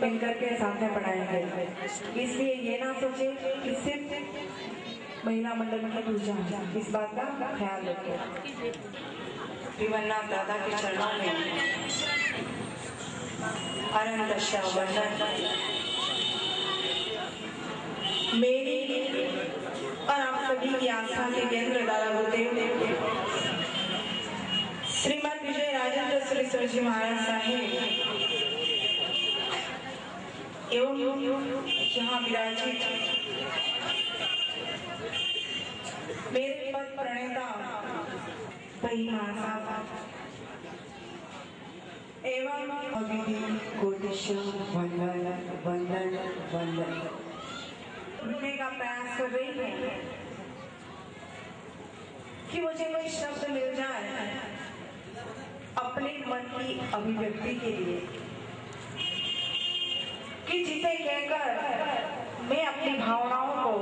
मिलकर के साथ में पढ़ाएंगे। इसलिए ये ना सोचे कि सिर्फ महिला मंडल की पूजा है, इस बात का ख्याल रखें। विमलनाथ दादा के चरणों में अनंत वंदन। मेरी और आप सभी की आस्था के केंद्र दादा गुरुदेव श्रीमद विजय राजेंद्र सुरेश्वर जी महाराज साहेब एवं जहाँ विराजित मेरे पद प्रणेता भाई महासाब एवं अभिधि कोटिश्वर वंदन वंदन वंदन रुकने का प्रयास कर रही है कि मुझे कोई शब्द मिल जाए अपने मन की अभिव्यक्ति के लिए, कि जिसे कहकर मैं अपनी भावनाओं को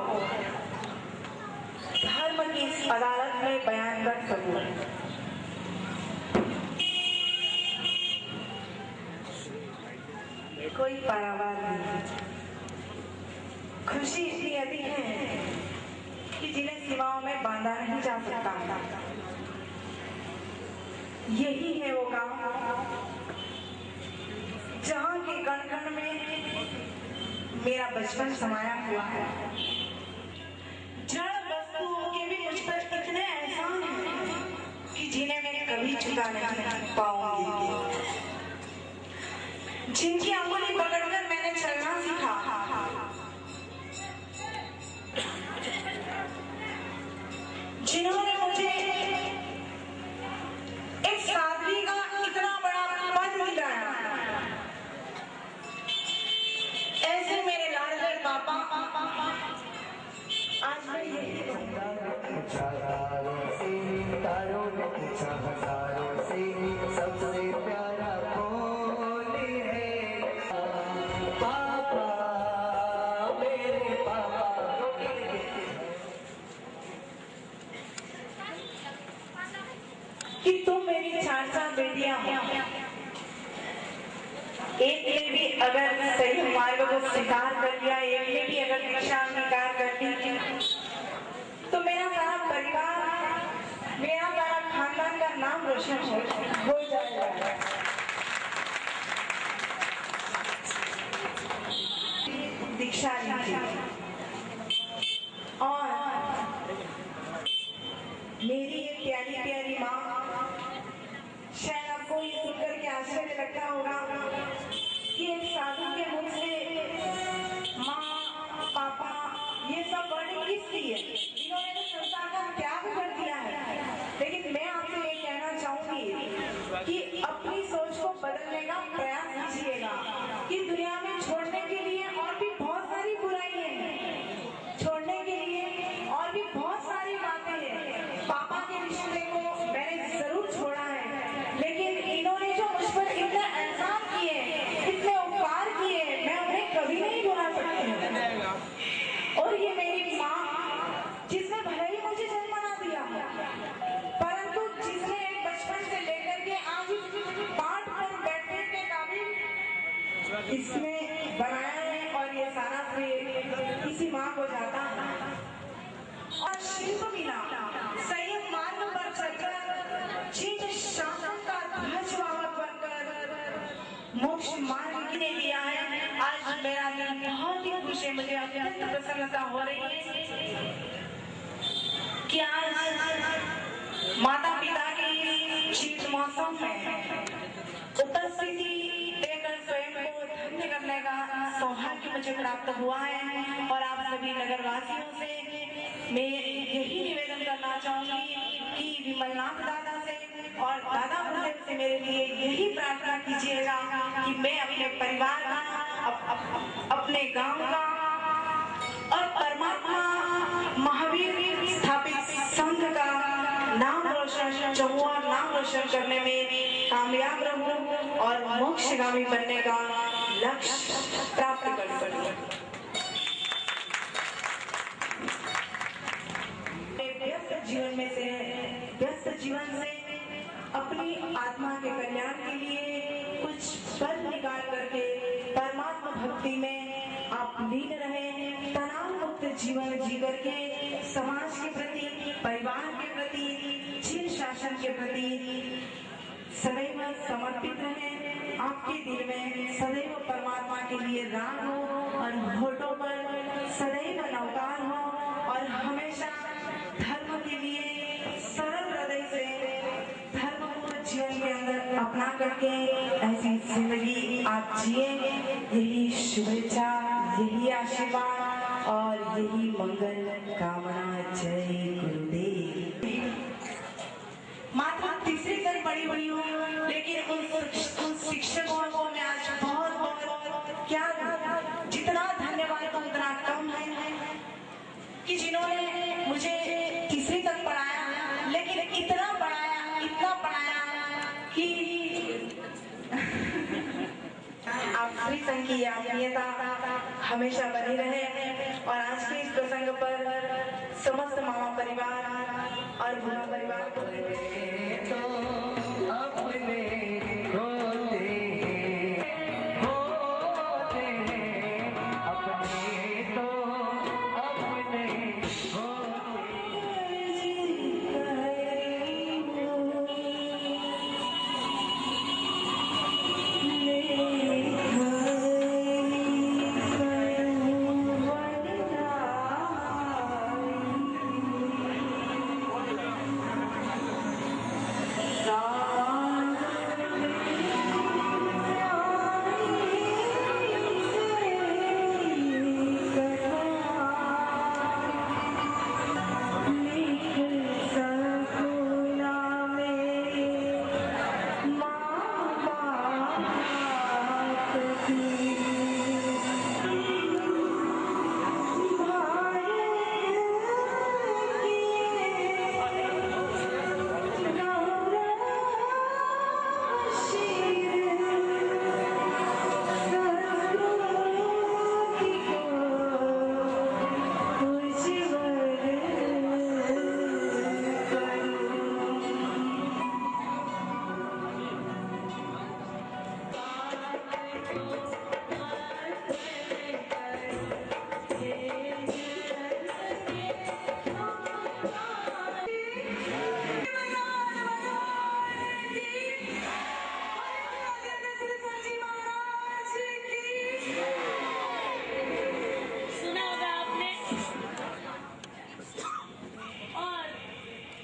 धर्म की इस अदालत में बयान कर सकूं। कोई पारावार नहीं। खुशी इतनी अधिक है कि जिन्हें सीमाओं में बांधा नहीं जा सकता। यही है वो गांव जहां के कण कण में मेरा बचपन समाया हुआ है। जड़ वस्तुओं के भी मुझ पर इतने एहसान हैं कि जिन्हें मैं कभी चुका नहीं पाऊंगी। जिनकी अंगुली पकड़कर मैंने चलना सीखा, जिन्होंने मुझे एक सादगी का इतना बड़ा पद दिलाया, ऐसे मेरे लाडले पापा आज मैं यही सबसे प्यारा कौन है? पापा, मेरे पापा। कि तुम मेरी 4 बेटियां हो, एक ने भी अगर सही मार्ग को स्वीकार कर लिया, एक ने भी अगर दीक्षा स्वीकार कर ली, तो मेरा सारा परिवार, मेरा सारा खानदान का नाम रोशन हो जाएगा। दीक्षा लीजिए और मेरी ये प्यारी प्यारी माँ, शायद आपको ये सुनकर के आश्चर्य लगता होगा कि एक साधु के मुख से माँ पापा ये सब वर्ड किस लिए? इन्होंने तो संसार का त्याग कर दिया है। लेकिन मैं आपसे ये कहना चाहूंगी कि अपनी सोच को बदलने का प्रयास कीजिएगा कि दुनिया में छोड़ने के लिए और भी बहुत सारी बुराइयां हैं, छोड़ने के लिए और भी बहुत सारी बातें हैं। पापा के रिश्ते को मैंने जरूर छोड़ा है, लेकिन इन्होंने जो मुझ पर इतने एहसान किए, इतने उपकार किए, मैं उन्हें कभी नहीं भुला सकती हूँ। और ये मेरी माँ, जिसने भले ही मुझे जन्म ना दिया, परंतु जिसने एक बचपन से लेकर के आज पाठ पर बैठने के काबिल इसने बनाया है, और ये सारा श्रेय इसी माँ को जाता है। और शिल्प बिना संयम मार्ग पर चलकर जिन शासन का ध्वजवाहक बनकर मोक्ष मार्ग किने दिया है, आज मेरा दिल बहुत ही खुश है, मुझे अत्यंत प्रसन्नता हो रही है कि आज माता पिता के शीत मौसम में उपस्थिति देकर स्वयं को धन्य करने का सौभाग्य मुझे प्राप्त हुआ है। और आप सभी नगरवासियों से मैं यही निवेदन करना चाहूंगी कि विमलनाथ दादा से और दादा गुरुदेव से मेरे लिए यही प्रार्थना कीजिएगा कि मैं अपने परिवार का, अपने गांव का और परमात्मा महावीर स्थापित संघ का नाम रोशन, चहुआ नाम रोशन करने में कामयाब रहूं और मोक्षगामी बनने का लक्ष्य प्राप्त कर सकूं। व्यस्त जीवन से अपनी आत्मा के कल्याण के लिए कुछ पल निकाल करके परमात्मा भक्ति में आप लीन रहे, तनाव मुक्त जीवन जी करके समाज के प्रति, परिवार के प्रति, जीवन शासन के प्रति सदैव समर्पित रहे। आपके दिल में सदैव परमात्मा के लिए राग हो और होठों पर सदैव नवकार हो और हमेशा धर्म के लिए सरल हृदय से धर्म को जीवन के अंदर अपना करके ऐसी जिंदगी आप जिए। यही शुभेच्छा, यही आशीर्वाद और यही मंगल कामना। जय गुरुदेव। मात्र तीसरी तक पढ़ी हुई हूँ, लेकिन उन शिक्षकों को मैं आज बहुत बहुत क्या जितना धन्यवाद दूं उतना कम है कि जिन्होंने मुझे तीसरी तक पढ़ाया, लेकिन इतना पढ़ाया कि आप श्री संघ की आत्मीयता हमेशा बनी रहे। और आज के इस प्रसंग पर समस्त मामा परिवार और भूरा परिवार को